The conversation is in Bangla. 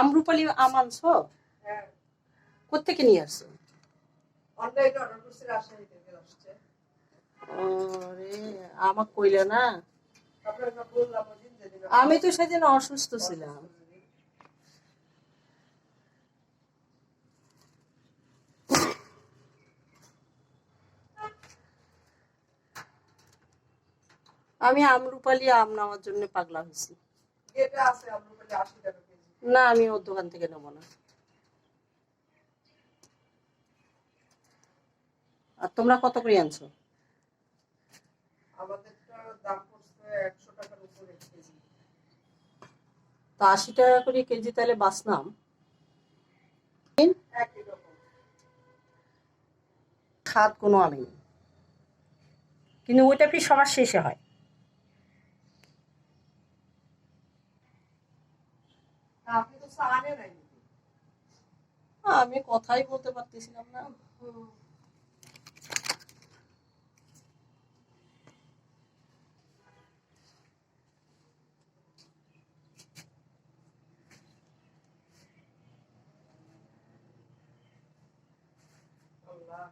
আমরুপালি আম আনছো? হ্যাঁ, কোত্থেকে নিয়ে আসছো? অনলাইনে অর্ডার করছি, রাজশাহী থেকে আসছে। ওরে, আমাকে কইলে না। আপনাকে বললাম ওই দিন, যেদিন আমি তো সেদিন অসুস্থ ছিলাম। আমি আমরুপালি আম নেওয়ার জন্য পাগলা হয়েছি। এটা আছে আমরুপালি 80 টাকা কেজি। না, আমি ওর দোকান থেকে নেবো না। আর তোমরা কত করে আনছো? আমাদেরটার দাম পড়ছে 100 টাকার উপরে কেজি। তা 80 টাকা করে কেজি, তাহলে বাঁচলাম। একই রকম স্বাদ কোনো আমি নেই, কিন্তু ওইটা কি সবার শেষে হয়? আপনি তো সানে নাই। আমি কথাই বলতে পারতেছিলাম না। আল্লাহ